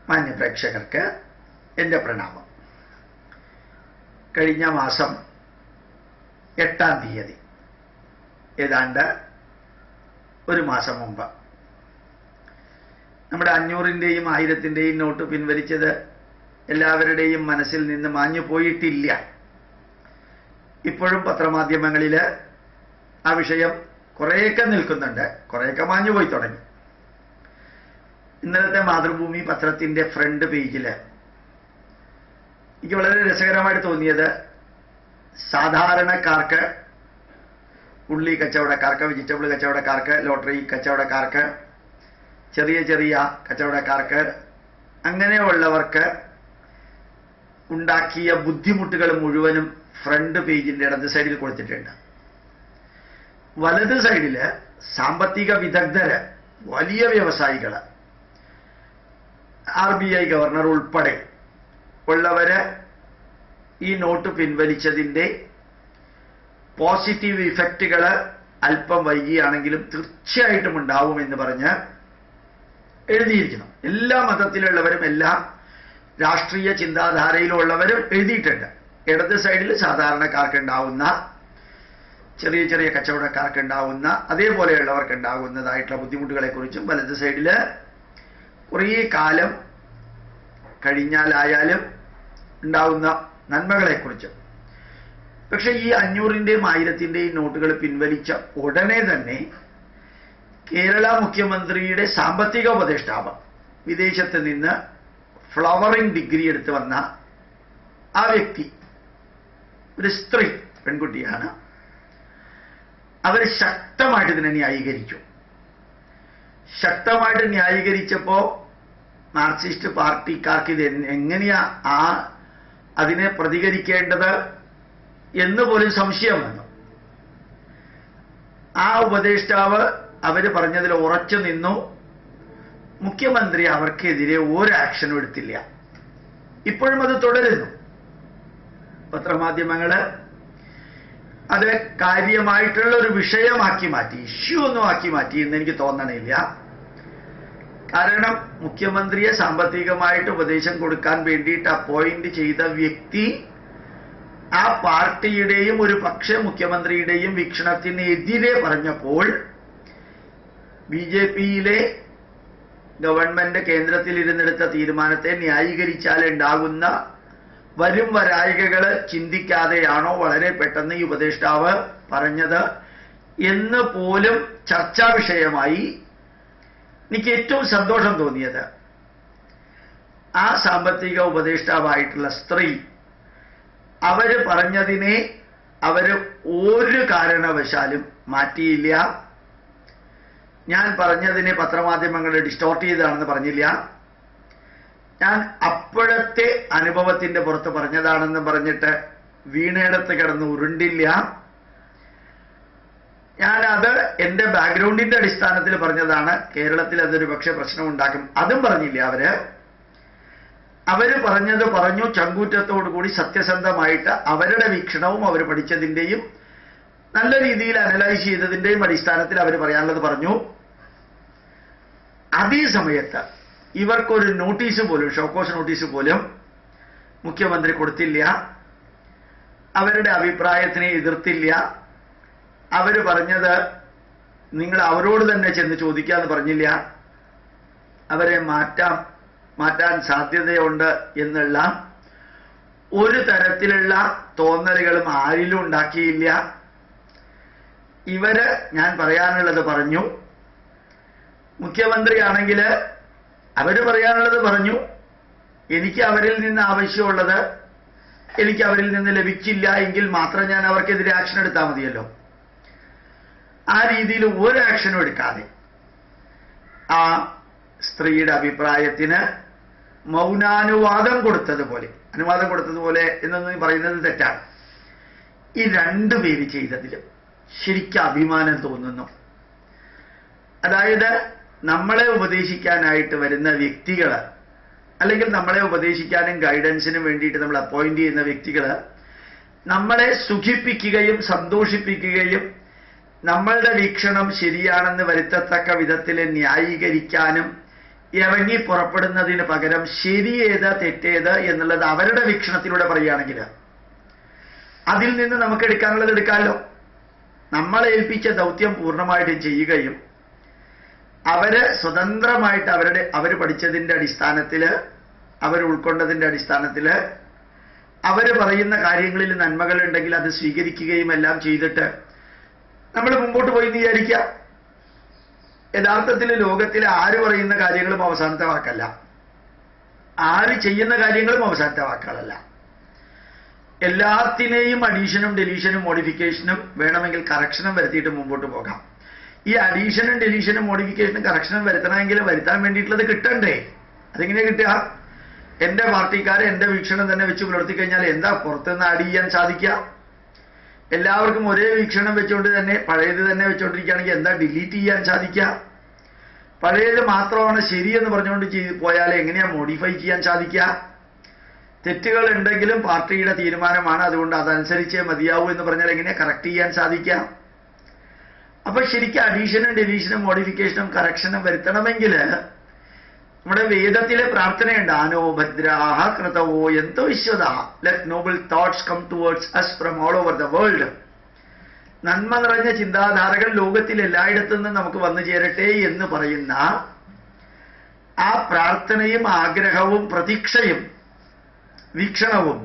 മാന്യപ്രേക്ഷകർക്ക് എൻ്റെ പ്രണാമം. കഴിഞ്ഞ മാസം 8-ാം തീയതി, ഏതാണ്ട് ഒരു മാസം മുമ്പ്, നമ്മുടെ 500-ൻ്റെയും 1000-ൻ്റെയും നോട്ട് പിൻവലിച്ചത് എല്ലാവരുടെയും മനസ്സിൽ നിന്ന് മാഞ്ഞു പോയിട്ടില്ല. ഇപ്പോഴും പത്രമാധ്യമങ്ങളിൽ ആ വിഷയം കുറേയൊക്കെ നിൽക്കുന്നുണ്ട്, കുറേയൊക്കെ മാഞ്ഞു പോയി തുടങ്ങി. ഇന്നലത്തെ മാതൃഭൂമി പത്രത്തിൻ്റെ ഫ്രണ്ട് പേജിൽ എനിക്ക് വളരെ രസകരമായിട്ട് തോന്നിയത്, സാധാരണക്കാർക്ക്, ഉള്ളി കച്ചവടക്കാർക്ക്, വെജിറ്റബിൾ കച്ചവടക്കാർക്ക്, ലോട്ടറി കച്ചവടക്കാർക്ക്, ചെറിയ ചെറിയ കച്ചവടക്കാർക്ക്, അങ്ങനെയുള്ളവർക്ക് ഉണ്ടാക്കിയ ബുദ്ധിമുട്ടുകൾ മുഴുവനും ഫ്രണ്ട് പേജിൻ്റെ ഇടത് സൈഡിൽ കൊടുത്തിട്ടുണ്ട്. വലത് സൈഡിൽ സാമ്പത്തിക വിദഗ്ധര്, വലിയ വ്യവസായികൾ, RBI ഗവർണർ ഉൾപ്പെടെ ഉള്ളവര് ഈ നോട്ട് പിൻവലിച്ചതിൻ്റെ പോസിറ്റീവ് ഇഫക്റ്റുകൾ അല്പം വൈകിയാണെങ്കിലും തീർച്ചയായിട്ടും ഉണ്ടാവുമെന്ന് പറഞ്ഞ് എഴുതിയിരിക്കുന്നു. എല്ലാ മതത്തിലുള്ളവരും എല്ലാ രാഷ്ട്രീയ ചിന്താധാരയിലുള്ളവരും എഴുതിയിട്ടുണ്ട്. ഇടത് സൈഡിൽ സാധാരണക്കാർക്ക് ഉണ്ടാവുന്ന, ചെറിയ ചെറിയ കച്ചവടക്കാർക്ക് ഉണ്ടാവുന്ന, അതേപോലെയുള്ളവർക്ക് ഉണ്ടാകുന്നതായിട്ടുള്ള ബുദ്ധിമുട്ടുകളെക്കുറിച്ചും, വലത് സൈഡിൽ കുറേ കാലം കഴിഞ്ഞാലായാലും ഉണ്ടാവുന്ന നന്മകളെക്കുറിച്ചും. പക്ഷെ ഈ 500-ൻ്റെയും 1000-ൻ്റെയും നോട്ടുകൾ പിൻവലിച്ച ഉടനെ തന്നെ കേരള മുഖ്യമന്ത്രിയുടെ സാമ്പത്തിക ഉപദേഷ്ടാവ്, വിദേശത്ത് നിന്ന് ഫ്ലവറിംഗ് ഡിഗ്രി എടുത്ത് വന്ന ആ വ്യക്തി, ഒരു സ്ത്രീ, പെൺകുട്ടിയാണ്, അവർ ശക്തമായിട്ട് ഇതിനെ ന്യായീകരിച്ചു. ശക്തമായിട്ട് ന്യായീകരിച്ചപ്പോൾ മാർക്സിസ്റ്റ് പാർട്ടിക്കാർക്ക് ഇത് എങ്ങനെയാ അതിനെ പ്രതികരിക്കേണ്ടത് എന്ന് പോലും സംശയം വന്നു. ആ ഉപദേഷ്ടാവ് അവര് പറഞ്ഞതിൽ ഉറച്ചു നിന്നു. മുഖ്യമന്ത്രി അവർക്കെതിരെ ഒരു ആക്ഷനും എടുത്തില്ല. ഇപ്പോഴും അത് തുടരുന്നു. പത്രമാധ്യമങ്ങള് അത് കാര്യമായിട്ടുള്ള ഒരു വിഷയമാക്കി മാറ്റി, ഇഷ്യൂ ഒന്നും ആക്കി മാറ്റി എന്ന് എനിക്ക് തോന്നണില്ല. കാരണം മുഖ്യമന്ത്രിയെ സാമ്പത്തികമായിട്ട് ഉപദേശം കൊടുക്കാൻ വേണ്ടിയിട്ട് അപ്പോയിന്റ് ചെയ്ത വ്യക്തി ആ പാർട്ടിയുടെയും ഒരു പക്ഷേ മുഖ്യമന്ത്രിയുടെയും വീക്ഷണത്തിനെതിരെ പറഞ്ഞപ്പോൾ BJPയിലെ ഗവൺമെന്റ് കേന്ദ്രത്തിലിരുന്നെടുത്ത തീരുമാനത്തെ ന്യായീകരിച്ചാൽ ഉണ്ടാകുന്ന വരും വരായികകള് ചിന്തിക്കാതെയാണോ വളരെ പെട്ടെന്ന് ഈ ഉപദേഷ്ടാവ് പറഞ്ഞത് എന്ന് പോലും ചർച്ചാ വിഷയമായി. എനിക്ക് ഏറ്റവും സന്തോഷം തോന്നിയത്, ആ സാമ്പത്തിക ഉപദേഷ്ടാവായിട്ടുള്ള സ്ത്രീ അവര് പറഞ്ഞതിനെ അവര് ഒരു കാരണവശാലും മാറ്റിയില്ല. ഞാൻ പറഞ്ഞതിനെ പത്രമാധ്യമങ്ങൾ ഡിസ്റ്റോർട്ട് ചെയ്തതാണെന്ന് പറഞ്ഞില്ല. ഞാൻ അപ്പോഴത്തെ അനുഭവത്തിന്റെ പുറത്ത് പറഞ്ഞതാണെന്ന് പറഞ്ഞിട്ട് വീണയിടത്ത് കിടന്ന് ഉരുണ്ടില്ല. ഞാനത് എൻ്റെ ബാക്ക്ഗ്രൗണ്ടിന്റെ അടിസ്ഥാനത്തിൽ പറഞ്ഞതാണ്. കേരളത്തിൽ അതൊരു പക്ഷേ പ്രശ്നം ഉണ്ടാക്കും, അതും പറഞ്ഞില്ല. അവര് പറഞ്ഞത് പറഞ്ഞു, ചങ്കൂറ്റത്തോടു കൂടി സത്യസന്ധമായിട്ട് അവരുടെ വീക്ഷണവും അവർ പഠിച്ചതിൻ്റെയും നല്ല രീതിയിൽ അനലൈസ് ചെയ്തതിൻ്റെയും അടിസ്ഥാനത്തിൽ അവർ പറയാനുള്ളത് പറഞ്ഞു. അതേ സമയത്ത് ഇവർക്കൊരു നോട്ടീസ് പോലും, ഷോക്കോസ് നോട്ടീസ് പോലും മുഖ്യമന്ത്രി കൊടുത്തില്ല. അവരുടെ അഭിപ്രായത്തിനെ എതിർത്തില്ല. അവര് പറഞ്ഞത് നിങ്ങൾ അവരോട് തന്നെ ചെന്ന് ചോദിക്കാന്ന് പറഞ്ഞില്ല. അവരെ മാറ്റാൻ സാധ്യതയുണ്ട് എന്നുള്ള ഒരു തരത്തിലുള്ള തോന്നലുകളും ആരിലും ഉണ്ടാക്കിയില്ല. ഇവര് ഞാൻ പറയാനുള്ളത് പറഞ്ഞു. മുഖ്യമന്ത്രിയാണെങ്കിൽ അവര് പറയാനുള്ളത് പറഞ്ഞു. എനിക്ക് അവരിൽ നിന്ന് ആവശ്യമുള്ളത് എനിക്ക് അവരിൽ നിന്ന് ലഭിച്ചില്ല എങ്കിൽ മാത്രം ഞാൻ അവർക്കെതിരെ ആക്ഷൻ എടുത്താൽ മതിയല്ലോ. ആ രീതിയിൽ ഒരു ആക്ഷനും എടുക്കാതെ ആ സ്ത്രീയുടെ അഭിപ്രായത്തിന് മൗനാനുവാദം കൊടുത്തതുപോലെ, അനുവാദം കൊടുത്തതുപോലെ എന്നൊന്നും പറയുന്നത് തെറ്റാണ്. ഈ രണ്ടുപേര് ചെയ്തതിലും ശരിക്കും അഭിമാനം തോന്നുന്നു. അതായത് നമ്മളെ ഉപദേശിക്കാനായിട്ട് വരുന്ന വ്യക്തികൾ, അല്ലെങ്കിൽ നമ്മളെ ഉപദേശിക്കാനും ഗൈഡൻസിനും വേണ്ടിയിട്ട് നമ്മൾ അപ്പോയിന്റ് ചെയ്യുന്ന വ്യക്തികൾ നമ്മളെ സുഖിപ്പിക്കുകയും സന്തോഷിപ്പിക്കുകയും നമ്മളുടെ വീക്ഷണം ശരിയാണെന്ന് വരുത്തത്തക്ക വിധത്തിൽ ന്യായീകരിക്കാനും ഇറങ്ങി പുറപ്പെടുന്നതിന് പകരം ശരിയേത് തെറ്റേത് എന്നുള്ളത് അവരുടെ വീക്ഷണത്തിലൂടെ പറയുകയാണെങ്കിൽ അതിൽ നിന്ന് നമുക്ക് എടുക്കാനുള്ളത് എടുക്കാമല്ലോ. നമ്മളെ ഏൽപ്പിച്ച ദൗത്യം പൂർണ്ണമായിട്ടും ചെയ്യുകയും അവര് സ്വതന്ത്രമായിട്ട് അവർ പഠിച്ചതിൻ്റെ അടിസ്ഥാനത്തിൽ അവർ ഉൾക്കൊണ്ടതിൻ്റെ അടിസ്ഥാനത്തിൽ അവർ പറയുന്ന കാര്യങ്ങളിൽ നന്മകൾ ഉണ്ടെങ്കിൽ അത് സ്വീകരിക്കുകയും എല്ലാം ചെയ്തിട്ട് നമ്മൾ മുമ്പോട്ട് പോയി വിചാരിക്കുക. യഥാർത്ഥത്തിൽ ലോകത്തിൽ ആര് പറയുന്ന കാര്യങ്ങളും അവസാനത്തെ വാക്കല്ല, ആര് ചെയ്യുന്ന കാര്യങ്ങളും അവസാനത്തെ വാക്കുകളല്ല. എല്ലാത്തിനെയും അഡീഷനും ഡെലീഷനും മോഡിഫിക്കേഷനും വേണമെങ്കിൽ കറക്ഷനും വരുത്തിയിട്ട് മുമ്പോട്ട് പോകാം. ഈ അഡീഷനും ഡെലീഷനും മോഡിഫിക്കേഷനും കറക്ഷനും വരുത്തണമെങ്കിൽ വരുത്താൻ വേണ്ടിയിട്ടുള്ളത് കിട്ടണ്ടേ? അതെങ്ങനെയാ കിട്ടുക? എന്റെ പാർട്ടിക്കാരെ എന്റെ വീക്ഷണം തന്നെ വെച്ച് പുലർത്തി കഴിഞ്ഞാൽ എന്താ പുറത്തുനിന്ന് ആഡ് ചെയ്യാൻ സാധിക്കുക? എല്ലാവർക്കും ഒരേ വീക്ഷണം വെച്ചുകൊണ്ട് തന്നെ പഴയത് തന്നെ വെച്ചുകൊണ്ടിരിക്കുകയാണെങ്കിൽ എന്താ ഡിലീറ്റ് ചെയ്യാൻ സാധിക്കുക? പഴയത് മാത്രമാണ് ശരിയെന്ന് പറഞ്ഞുകൊണ്ട് പോയാൽ എങ്ങനെയാ മോഡിഫൈ ചെയ്യാൻ സാധിക്കുക? തെറ്റുകൾ ഉണ്ടെങ്കിലും പാർട്ടിയുടെ തീരുമാനമാണ്, അതുകൊണ്ട് അതനുസരിച്ചേ മതിയാവൂ എന്ന് പറഞ്ഞാൽ എങ്ങനെയാ കറക്റ്റ് ചെയ്യാൻ സാധിക്കുക? അപ്പൊ ശരിക്കും അഡീഷനും ഡെലീഷനും മോഡിഫിക്കേഷനും കറക്ഷനും വരുത്തണമെങ്കിൽ നമ്മുടെ വേദത്തിലെ പ്രാർത്ഥനയുണ്ട്, ആനോ ഭദ്രാഹ കൃതവോ എന്തോ വിശ്വത let noble thoughts come towards us from all over the world. നന്മ നിറഞ്ഞ ചിന്താധാരകൾ ലോകത്തിൽ എല്ലായിടത്തു നിന്നും നമുക്ക് വന്നു ചേരട്ടെ എന്ന് പറയുന്ന ആ പ്രാർത്ഥനയും ആഗ്രഹവും പ്രതീക്ഷയും വീക്ഷണവും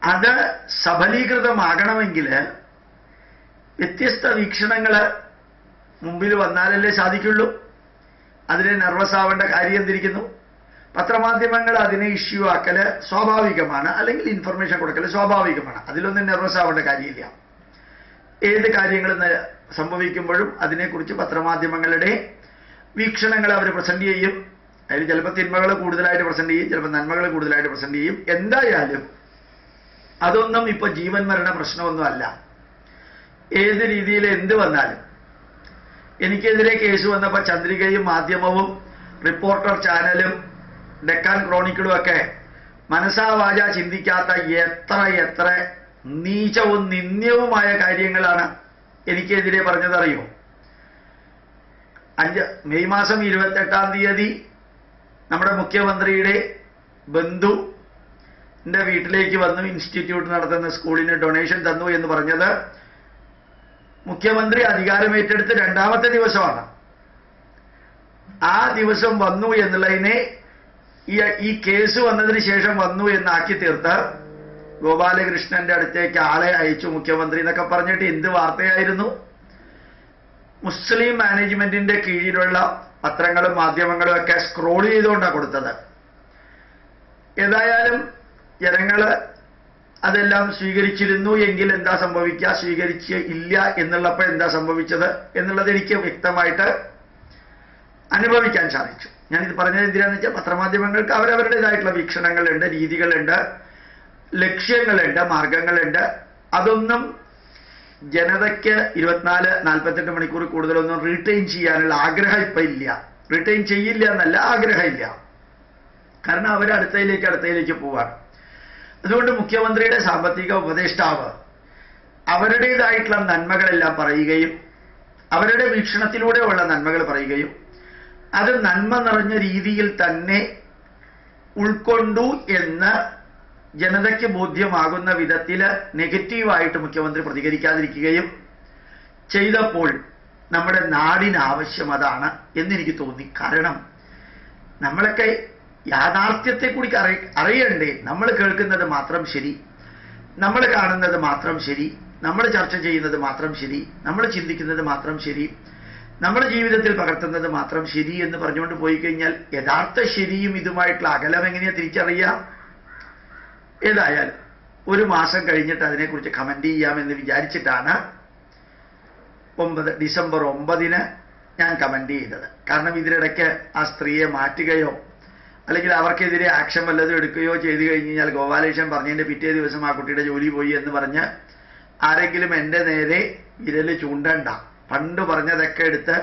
അത് സഫലീകൃതമാകണമെങ്കിൽ വ്യത്യസ്ത വീക്ഷണങ്ങൾ മുമ്പിൽ വന്നാലല്ലേ സാധിക്കുള്ളൂ. അതിനെ നെർവസ് ആവേണ്ട കാര്യം എന്തിരിക്കുന്നു? പത്രമാധ്യമങ്ങൾ അതിനെ ഇഷ്യൂ ആക്കല് സ്വാഭാവികമാണ്, അല്ലെങ്കിൽ ഇൻഫർമേഷൻ കൊടുക്കൽ സ്വാഭാവികമാണ്. അതിലൊന്നും നെർവസ് ആവേണ്ട കാര്യമില്ല. ഏത് കാര്യങ്ങൾ സംഭവിക്കുമ്പോഴും അതിനെക്കുറിച്ച് പത്രമാധ്യമങ്ങളുടെ വീക്ഷണങ്ങൾ അവർ പ്രസന്റ് ചെയ്യും. അതിൽ ചിലപ്പോൾ തിന്മകൾ കൂടുതലായിട്ട് പ്രസന്റ് ചെയ്യും, ചിലപ്പോൾ നന്മകൾ കൂടുതലായിട്ട് പ്രസന്റ് ചെയ്യും. എന്തായാലും അതൊന്നും ഇപ്പൊ ജീവൻ മരണ പ്രശ്നമൊന്നും അല്ല. ഏത് രീതിയിൽ എന്ത് വന്നാലും എനിക്കെതിരെ കേസ് വന്നപ്പോൾ ചന്ദ്രികയും മാധ്യമവും റിപ്പോർട്ടർ ചാനലും ഡെക്കാൻ ക്രോണിക്കിളും ഒക്കെ മനസാവാച ചിന്തിക്കാത്ത എത്ര നീചവും നിന്ദ്യവുമായ കാര്യങ്ങളാണ് എനിക്കെതിരെ പറഞ്ഞതറിയോ? മെയ് മാസം 28-ാം തീയതി നമ്മുടെ മുഖ്യമന്ത്രിയുടെ ബന്ധുവിന്റെ വീട്ടിലേക്ക് വന്നു, ഇൻസ്റ്റിറ്റ്യൂട്ട് നടത്തുന്ന സ്കൂളിന് ഡൊണേഷൻ തന്നു എന്ന് പറഞ്ഞത് മുഖ്യമന്ത്രി അധികാരമേറ്റെടുത്ത് 2ാമത്തെ ദിവസമാണ്. ആ ദിവസം വന്നു എന്നുള്ളതിനെ ഈ കേസ് വന്നതിന് ശേഷം വന്നു എന്നാക്കി തീർത്ത് ഗോപാലകൃഷ്ണന്റെ അടുത്തേക്ക് ആളെ അയച്ചു മുഖ്യമന്ത്രി എന്നൊക്കെ പറഞ്ഞിട്ട് എന്ത് വാർത്തയായിരുന്നു? മുസ്ലിം മാനേജ്മെന്റിന്റെ കീഴിലുള്ള പത്രങ്ങളും മാധ്യമങ്ങളും ഒക്കെ സ്ക്രോൾ ചെയ്തുകൊണ്ടാണ് കൊടുത്തത്. ഏതായാലും ജനങ്ങള് അതെല്ലാം സ്വീകരിച്ചിരുന്നു എങ്കിൽ എന്താ സംഭവിക്കുക, സ്വീകരിച്ച് ഇല്ല എന്നുള്ളപ്പോൾ എന്താ സംഭവിച്ചത് എന്നുള്ളത് എനിക്ക് വ്യക്തമായിട്ട് അനുഭവിക്കാൻ സാധിച്ചു. ഞാനിത് പറഞ്ഞത് എന്തിനാന്ന് വെച്ചാൽ പത്രമാധ്യമങ്ങൾക്ക് അവരവരുടേതായിട്ടുള്ള വീക്ഷണങ്ങളുണ്ട്, രീതികളുണ്ട്, ലക്ഷ്യങ്ങളുണ്ട്, മാർഗങ്ങളുണ്ട്. അതൊന്നും ജനതയ്ക്ക് 24-48 മണിക്കൂർ കൂടുതലൊന്നും റീറ്റെയിൻ ചെയ്യാനുള്ള ആഗ്രഹം ഇപ്പം ഇല്ല. റീറ്റെയിൻ ചെയ്യില്ല എന്നല്ല, ആഗ്രഹമില്ല. കാരണം അടുത്തയിലേക്ക് പോവാണ്. അതുകൊണ്ട് മുഖ്യമന്ത്രിയുടെ സാമ്പത്തിക ഉപദേഷ്ടാവ് അവരുടേതായിട്ടുള്ള നന്മകളെല്ലാം പറയുകയും അവരുടെ വീക്ഷണത്തിലൂടെയുള്ള നന്മകൾ പറയുകയും അത് നന്മ നിറഞ്ഞ രീതിയിൽ തന്നെ ഉൾക്കൊണ്ടു എന്ന് ജനതയ്ക്ക് ബോധ്യമാകുന്ന വിധത്തിൽ നെഗറ്റീവായിട്ട് മുഖ്യമന്ത്രി പ്രതികരിക്കാതിരിക്കുകയും ചെയ്തപ്പോൾ നമ്മുടെ നാടിന് ആവശ്യം അതാണ് എന്നെനിക്ക് തോന്നി. കാരണം നമ്മളൊക്കെ യാഥാർത്ഥ്യത്തെ കൂടി അറിയണ്ടേ? നമ്മൾ കേൾക്കുന്നത് മാത്രം ശരി, നമ്മൾ കാണുന്നത് മാത്രം ശരി, നമ്മൾ ചർച്ച ചെയ്യുന്നത് മാത്രം ശരി, നമ്മൾ ചിന്തിക്കുന്നത് മാത്രം ശരി, നമ്മുടെ ജീവിതത്തിൽ പകർത്തുന്നത് മാത്രം ശരി എന്ന് പറഞ്ഞുകൊണ്ട് പോയി കഴിഞ്ഞാൽ യഥാർത്ഥ ശരിയും ഇതുമായിട്ടുള്ള അകലം എങ്ങനെയാ തിരിച്ചറിയാം? ഏതായാലും 1 മാസം കഴിഞ്ഞിട്ട് അതിനെക്കുറിച്ച് കമന്റ് ചെയ്യാമെന്ന് വിചാരിച്ചിട്ടാണ് ഡിസംബർ 9 ഞാൻ കമന്റ് ചെയ്തത്. കാരണം ഇതിനിടയ്ക്ക് ആ സ്ത്രീയെ മാറ്റുകയോ അല്ലെങ്കിൽ അവർക്കെതിരെ ആക്ഷൻ വല്ലതും എടുക്കുകയോ ചെയ്തു കഴിഞ്ഞാൽ ഗോപാലകൃഷ്ണൻ പറഞ്ഞതിന്റെ പിറ്റേ ദിവസം ആ കുട്ടിയുടെ ജോലി പോയി എന്ന് പറഞ്ഞ് ആരെങ്കിലും എൻ്റെ നേരെ വിരല് ചൂണ്ടണ്ട. പണ്ട് പറഞ്ഞതൊക്കെ എടുത്ത്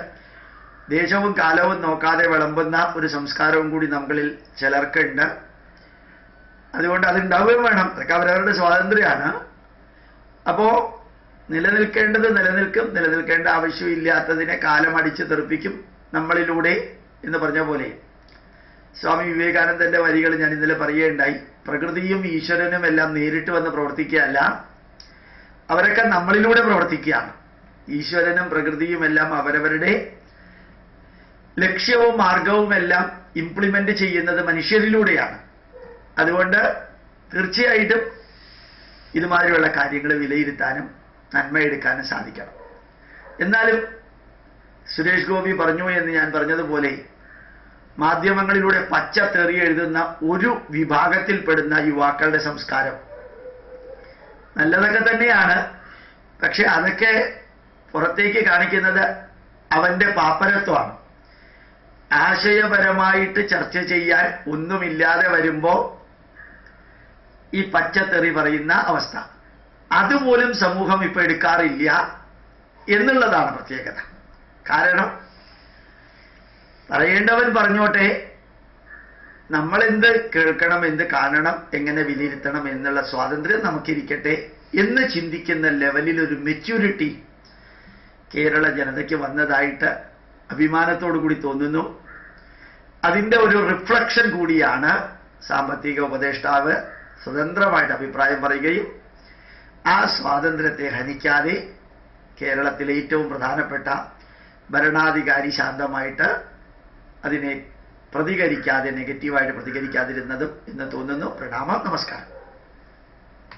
ദേശവും കാലവും നോക്കാതെ വിളമ്പുന്ന ഒരു സംസ്കാരവും കൂടി നമ്മളിൽ ചിലർക്കുണ്ട്. അതുകൊണ്ട് അതുണ്ടാവുകയും വേണം. അതൊക്കെ അവരവരുടെ സ്വാതന്ത്ര്യമാണ്. അപ്പോ നിലനിൽക്കേണ്ടത് നിലനിൽക്കും, നിലനിൽക്കേണ്ട ആവശ്യമില്ലാത്തതിനെ കാലം അടിച്ച് തെറിപ്പിക്കും. നമ്മളിലൂടെ എന്ന് പറഞ്ഞ പോലെ സ്വാമി വിവേകാനന്ദന്റെ വരികൾ ഞാൻ ഇന്നലെ പറയുകയുണ്ടായി. പ്രകൃതിയും ഈശ്വരനും എല്ലാം നേരിട്ട് വന്ന് പ്രവർത്തിക്കുകയല്ല, അവരൊക്കെ നമ്മളിലൂടെ പ്രവർത്തിക്കുകയാണ്. ഈശ്വരനും പ്രകൃതിയും എല്ലാം അവരവരുടെ ലക്ഷ്യവും മാർഗവും എല്ലാം ഇംപ്ലിമെന്റ് ചെയ്യുന്നത് മനുഷ്യരിലൂടെയാണ്. അതുകൊണ്ട് തീർച്ചയായിട്ടും ഇതുമാതിരിയുള്ള കാര്യങ്ങൾ വിലയിരുത്താനും നന്മയെടുക്കാനും സാധിക്കണം. എന്നാലും സുരേഷ് ഗോപി പറഞ്ഞു എന്ന് ഞാൻ പറഞ്ഞതുപോലെ മാധ്യമങ്ങളിലൂടെ പച്ച തെറി എഴുതുന്ന ഒരു വിഭാഗത്തിൽപ്പെടുന്ന യുവാക്കളുടെ സംസ്കാരം നല്ലതൊക്കെ തന്നെയാണ്. പക്ഷെ അതൊക്കെ പുറത്തേക്ക് കാണിക്കുന്നത് അവന്റെ പാപ്പരത്വമാണ്. ആശയപരമായിട്ട് ചർച്ച ചെയ്യാൻ ഒന്നുമില്ലാതെ വരുമ്പോ ഈ പച്ചത്തെറി പറയുന്ന അവസ്ഥ, അതുപോലും സമൂഹം ഇപ്പൊ എടുക്കാറില്ല എന്നുള്ളതാണ് പ്രത്യേകത. കാരണം പറയേണ്ടവൻ പറഞ്ഞോട്ടെ, നമ്മൾ എന്ത് കേൾക്കണം, എന്ത് കാണണം, എങ്ങനെ വിലയിരുത്തണം എന്നുള്ള സ്വാതന്ത്ര്യം നമുക്കിരിക്കട്ടെ എന്ന് ചിന്തിക്കുന്ന ലെവലിൽ ഒരു മെച്യൂരിറ്റി കേരള ജനതയ്ക്ക് വന്നതായിട്ട് അഭിമാനത്തോടു കൂടി തോന്നുന്നു. അതിൻ്റെ ഒരു റിഫ്ലക്ഷൻ കൂടിയാണ് സാമ്പത്തിക ഉപദേഷ്ടാവ് സ്വതന്ത്രമായിട്ട് അഭിപ്രായം പറയുകയും ആ സ്വാതന്ത്ര്യത്തെ ഹനിക്കാതെ കേരളത്തിലെ ഏറ്റവും പ്രധാനപ്പെട്ട ഭരണാധികാരി ശാന്തമായിട്ട് അതിനെ പ്രതികരിക്കാതെ, നെഗറ്റീവായിട്ട് പ്രതികരിക്കാതിരുന്നതും എന്ന് തോന്നുന്നു. പ്രണാമം, നമസ്കാരം.